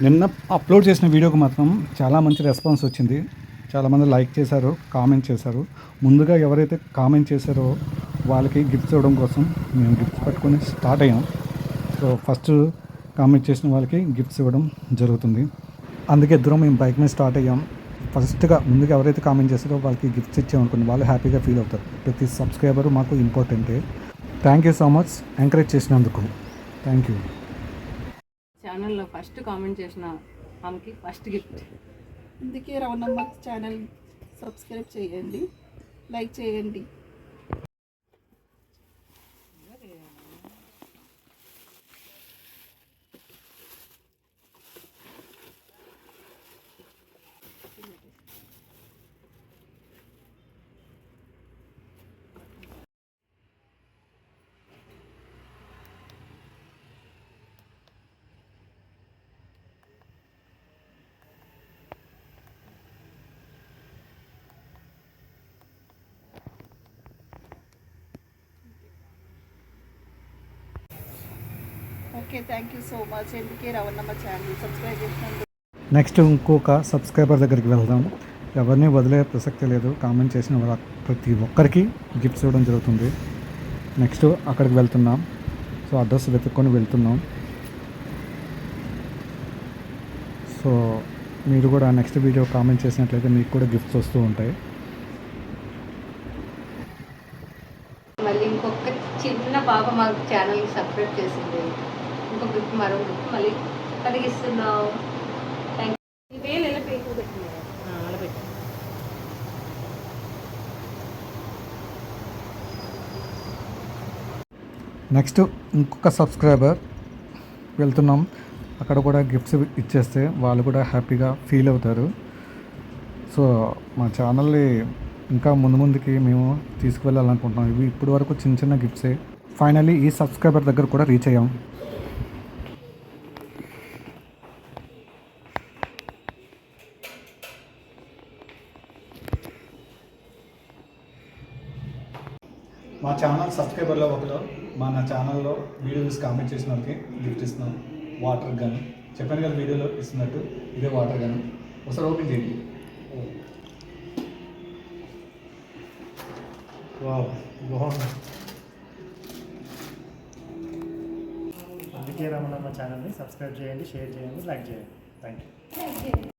నిన్న అప్లోడ్ చేసిన వీడియోకి మాత్రం చాలా మంచి రెస్పాన్స్ వచ్చింది. చాలామంది లైక్ చేశారు, కామెంట్ చేశారు. ముందుగా ఎవరైతే కామెంట్ చేశారో వాళ్ళకి గిఫ్ట్స్ ఇవ్వడం కోసం మేము గిఫ్ట్స్ పట్టుకొని స్టార్ట్ అయ్యాం. సో ఫస్ట్ కామెంట్ చేసిన వాళ్ళకి గిఫ్ట్స్ ఇవ్వడం జరుగుతుంది. అందుకే ఇద్దరం మేము బైక్ మీద స్టార్ట్ అయ్యాం. ముందుగా ఎవరైతే కామెంట్ చేస్తారో వాళ్ళకి గిఫ్ట్స్ ఇచ్చామనుకోండి, వాళ్ళు హ్యాపీగా ఫీల్ అవుతారు. ప్రతి సబ్స్క్రైబర్ మాకు ఇంపార్టెంటే. Thank you so much encourage చేసినందుకు. Thank you. ఛానల్లో ఫస్ట్ కామెంట్ చేసిన ఆమెకి ఫస్ట్ గిఫ్ట్. అందుకే రవణమ్మ ఛానల్ సబ్స్క్రైబ్ చేయండి, లైక్ చేయండి. Okay, thank you so much. ఎందుకే రవణమ్మ ఛానల్ సబ్స్క్రైబ్ చేసినందుకు. నెక్స్ట్ ఇంకొక సబ్స్క్రైబర్ దగ్గరికి వెళ్దాం. ఎవరిని వదిలే ప్రసక్తి లేదు. కామెంట్ చేసిన ప్రతి ఒక్కరికి గిఫ్ట్స్ ఇవ్వడం జరుగుతుంది. నెక్స్ట్ అక్కడికి వెళ్తున్నాం. సో అడ్రస్ వెతుక్కొని వెళ్తున్నాం. సో మీరు కూడా నెక్స్ట్ వీడియో కామెంట్ చేసినట్లయితే మీకు కూడా గిఫ్ట్స్ వస్తూ ఉంటాయి. మళ్ళీ ఇంకొక చిన్న పాప మాకు ఛానల్కి సబ్స్క్రైబ్ చేసింది. ఇంకొక గిఫ్ట్, మరో గిఫ్ట్ మళ్ళీ కలిగిస్తున్నాం. Thank you. వేలు ఎలా పేరు పెట్టినారు అలా పెట్టి. నెక్స్ట్ ఇంకొక సబ్స్క్రైబర్ వెళ్తున్నాం. అక్కడ కూడా గిఫ్ట్స్ ఇచ్చేస్తే వాళ్ళు కూడా హ్యాపీగా ఫీల్ అవుతారు. సో మా ఛానల్ని ఇంకా ముందుకి మేము తీసుకువెళ్ళాలనుకుంటున్నాం. ఇవి ఇప్పటి వరకు చిన్న చిన్న గిఫ్ట్సే. ఫైనల్లీ ఈ సబ్స్క్రైబర్ దగ్గర కూడా రీచ్ అయ్యాం. మా ఛానల్ సబ్స్క్రైబర్లో ఒకరు నా ఛానల్లో వీడియో చూసి కామెంట్ చేసిన వాళ్ళకి గిఫ్ట్ ఇస్తున్నాం. వాటర్ గన్ చెప్పాను కదా వీడియోలో ఇస్తున్నట్టు, ఇదే వాటర్ గన్. ఒకసారి ఓపెన్ చేయండి. బాగుంది. అందుకే రమణమ్మ ఛానల్ని సబ్స్క్రైబ్ చేయండి, షేర్ చేయండి, లైక్ చేయండి. Thank you.